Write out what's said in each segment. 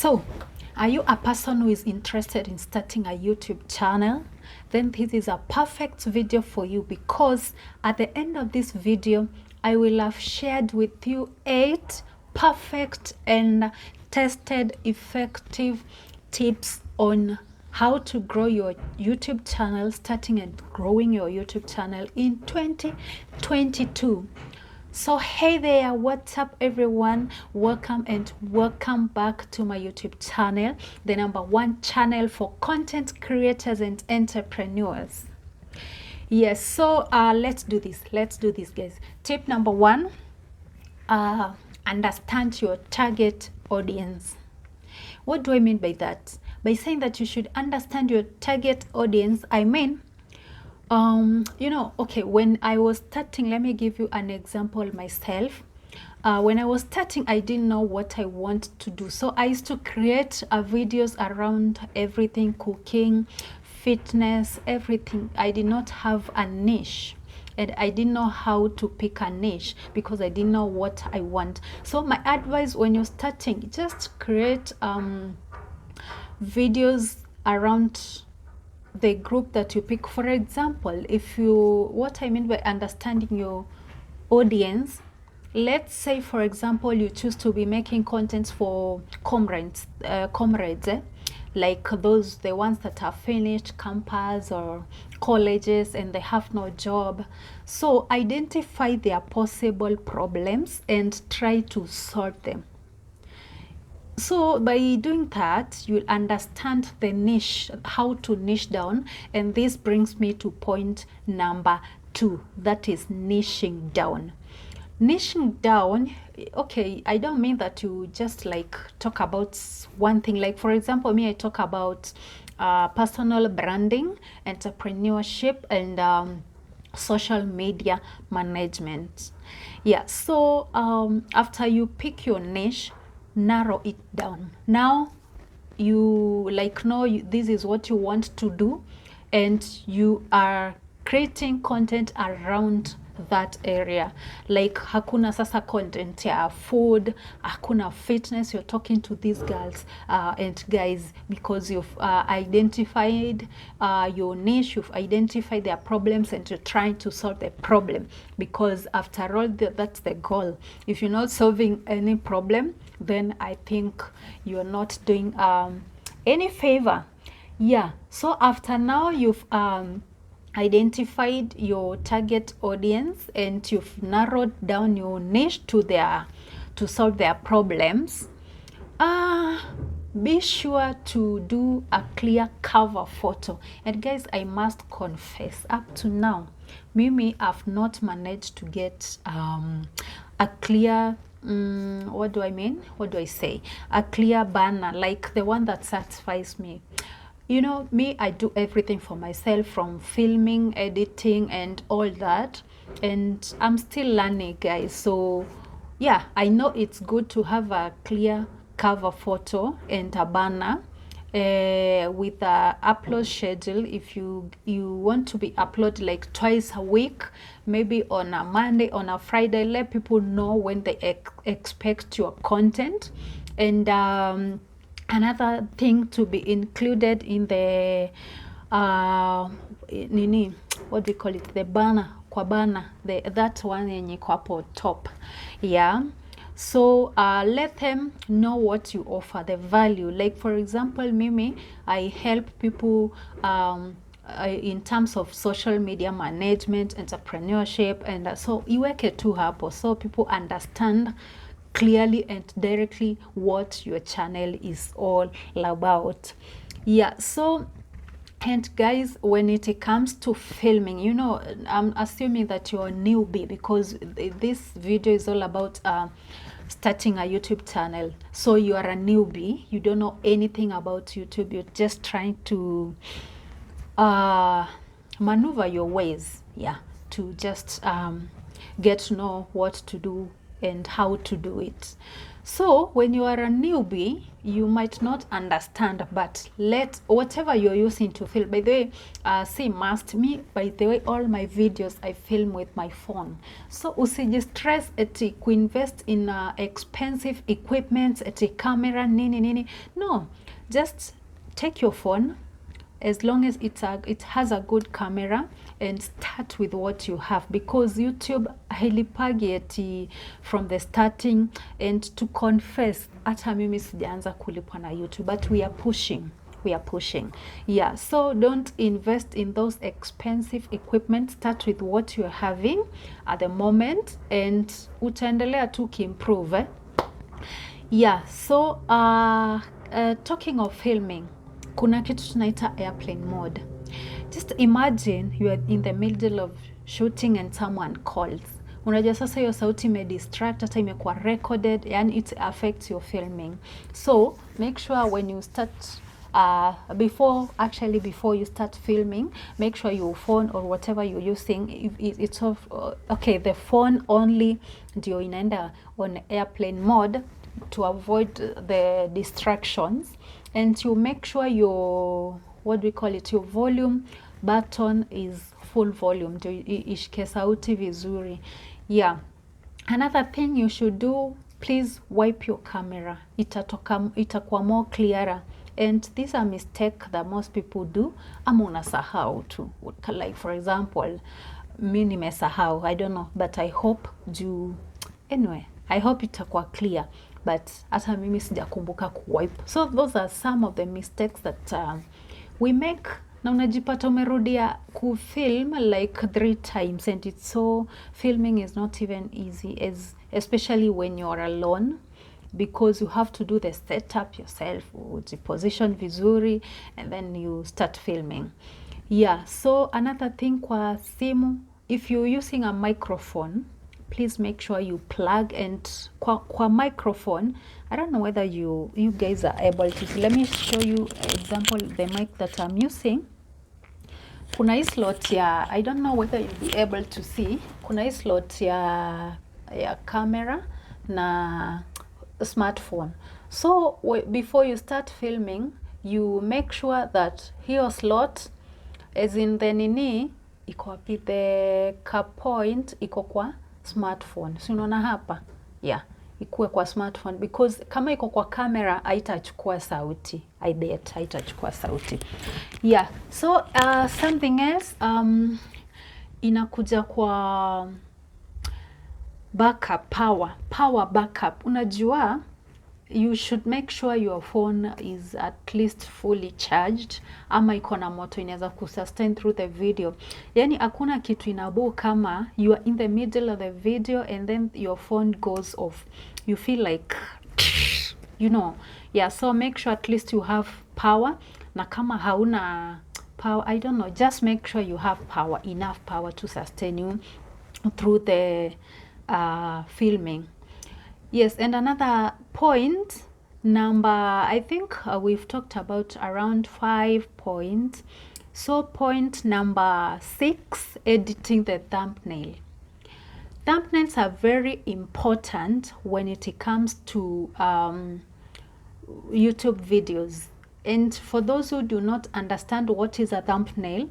So, are you a person who is interested in starting a YouTube channel? Then this is a perfect video for you, because at the end of this video, I will have shared with you 8 perfect and tested effective tips on how to grow your YouTube channel, starting and growing your YouTube channel in 2022. So hey there, what's up everyone? Welcome and welcome back to my YouTube channel, the #1 channel for content creators and entrepreneurs. Yes, so let's do this guys. Tip number 1, understand your target audience. What do I mean by that? By saying that you should understand your target audience, I mean, okay, when I was starting, let me give you an example myself. When I was starting, I didn't know what I want to do. So I used to create videos around everything, cooking, fitness, everything. I did not have a niche. And I didn't know how to pick a niche because I didn't know what I want. So my advice when you're starting, just create videos around the group that you pick. For example, what I mean by understanding your audience, let's say for example you choose to be making contents for comrades, like the ones that have finished campus or colleges and they have no job. So identify their possible problems and try to solve them. So by doing that, you'll understand the niche, how to niche down. And this brings me to point number 2, that is niching down. Niching down, okay, I don't mean that you just like talk about one thing. Like for example, me, I talk about personal branding, entrepreneurship, and social media management. Yeah, so after you pick your niche, narrow it down. Now you know this is what you want to do, and you are creating content around that area. Like hakuna sasa content ya food, hakuna fitness. You're talking to these girls and guys because you've identified your niche, you've identified their problems, and you're trying to solve the problem, because after all that's the goal. If you're not solving any problem, then I think you're not doing any favor. Yeah, so after now you've identified your target audience and you've narrowed down your niche to solve their problems, be sure to do a clear cover photo. And guys, I must confess, up to now, Mimi, I've not managed to get a clear what do I mean? What do I say? A clear banner, like the one that satisfies me. You know, me, I do everything for myself, from filming, editing, and all that. And I'm still learning, guys. So, yeah, I know it's good to have a clear cover photo and a banner with a upload schedule. If you want to be uploaded like twice a week, maybe on a Monday, on a Friday, let people know when they expect your content. And another thing to be included in the what do you call it, the banner, kwa banner, that one yenye kwa hapo top. Yeah, so let them know what you offer, the value. Like for example, Mimi, I help people in terms of social media management, entrepreneurship, and so iweke tu hapo so people understand clearly and directly what your channel is all about. Yeah, so, and guys, when it comes to filming, you know, I'm assuming that you're a newbie, because this video is all about starting a YouTube channel. So you are a newbie, you don't know anything about YouTube, you're just trying to maneuver your ways, yeah, to just get to know what to do and how to do it. So when you are a newbie, you might not understand, but let whatever you're using to film. By the way, say must me, by the way, all my videos I film with my phone. So usijistress eti kuinvest in expensive equipment, eti camera nini nini. No, just take your phone, as long as it has a good camera, and start with what you have, because YouTube hailipagi eti from the starting. And to confess, hata mimi sijaanza kulipwa na YouTube, but we are pushing. Yeah, so don't invest in those expensive equipment. Start with what you're having at the moment, and utaendelea tu kiimprove. Yeah, so talking of filming, kuna kitu tunaita airplane mode. Just imagine you are in the middle of shooting and someone calls. Unajua sasa hiyo sauti imedistract, hata imekuwa recorded, yani it affects your filming. So make sure when you start before you start filming, make sure your phone or whatever you're using, it's off. Okay, the phone only ndio inaenda on airplane mode to avoid the distractions, and you make sure your, what do we call it, your volume button is full volume ndio ishike sauti vizuri. Yeah, another thing you should do, please wipe your camera, itakuwa more clearer. And these are mistake that most people do, ama unasahau tu, like for example mi nimesahau, I don't know, but I hope anyway, I hope itakuwa clear, but hata mimi sijakumbuka kuwipe. So those are some of the mistakes that we make, na unajipata umerudia kufilm like 3 times, and it's so, filming is not even easy, especially when you're alone, because you have to do the setup yourself, ujiposition vizuri, and then you start filming. Yeah, so another thing kwa simu, if you're using a microphone, please make sure you plug, and kwa microphone, I don't know whether you guys are able to see. Let me show you example the mic that I'm using. Kuna hii slot ya, I don't know whether you'll be able to see, kuna hii slot ya camera na smartphone. So before you start filming, you make sure that hiyo slot, as in the nini iko wapi, the cap point iko kwa smartphone. Si unaona hapa? Yeah, ikuwe kwa smartphone, because kama iko kwa camera haitachukua sauti, I bet haitachukua sauti. Yeah, so something else, inakuja kwa backup, power backup. Unajua, you should make sure your phone is at least fully charged, ama iko na moto inaweza kusustain through the video. Yani hakuna kitu inabu kama you are in the middle of the video and then your phone goes off, you feel like, you know. Yeah, so make sure at least you have power, na kama hauna power, I don't know, just make sure you have power, enough power to sustain you through the filming. Yes, and another point, I think we've talked about around 5 points. So point number 6, editing the thumbnail. Thumbnails are very important when it comes to YouTube videos. And for those who do not understand what is a thumbnail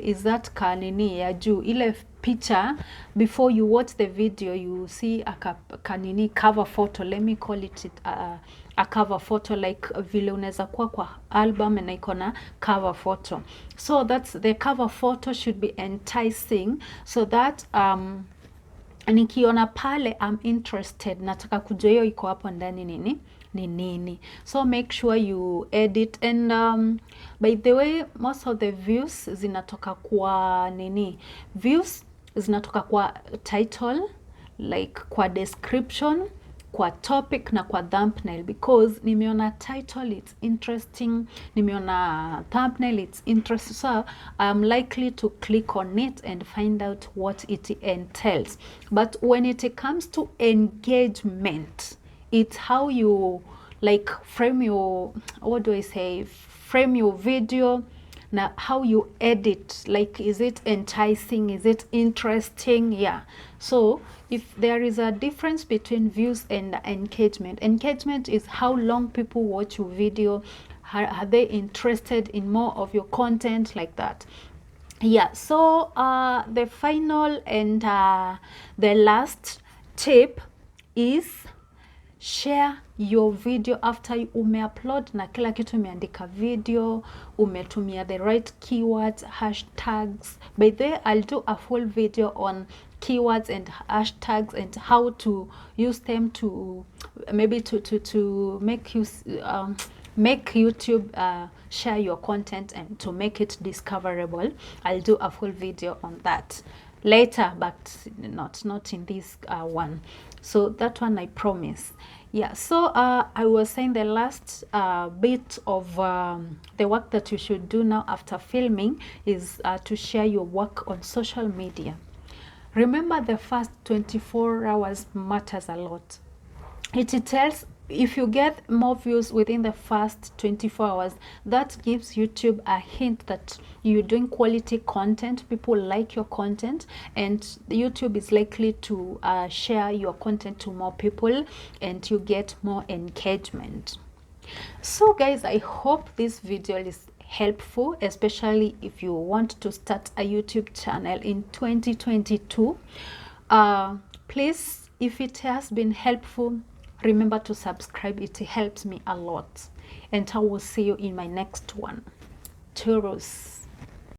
is that kanini ya juu, ile picture before you watch the video, you see a kanini cover photo, let me call it a cover photo, like vile unaweza kuwa kwa album na iko na cover photo. So that's the cover photo should be enticing, so that nikiona pale I'm interested, nataka kujua hiyo iko hapo ndani nini. So make sure you edit, and by the way, most of the views zinatoka kwa nini, views zinatoka kwa title, like kwa description, kwa topic na kwa thumbnail, because nimeona title it's interesting, nimeona thumbnail it's interesting, so I'm likely to click on it and find out what it entails. But when it comes to engagement, it's how you like frame your, what do I say, frame your video, now how you edit, like is it enticing, is it interesting? Yeah, so if there is a difference between views and engagement is how long people watch your video, are they interested in more of your content, like that. Yeah, so the final and the last tip is share your video after umeupload na kila kitu, umeandika video, umetumia the right keywords, hashtags. By the way, I'll do a full video on keywords and hashtags and how to use them to maybe to make you make YouTube share your content and to make it discoverable. I'll do a full video on that later, but not in this one. So that one I promise. Yeah, so I was saying the last bit of the work that you should do now after filming is to share your work on social media. Remember, the first 24 hours matters a lot. It tells, if you get more views within the first 24 hours, that gives YouTube a hint that you're doing quality content, people like your content, and YouTube is likely to share your content to more people and you get more engagement. So guys, I hope this video is helpful, especially if you want to start a YouTube channel in 2022. Please, if it has been helpful, remember to subscribe. It helps me a lot, and I will see you in my next one. Toodles.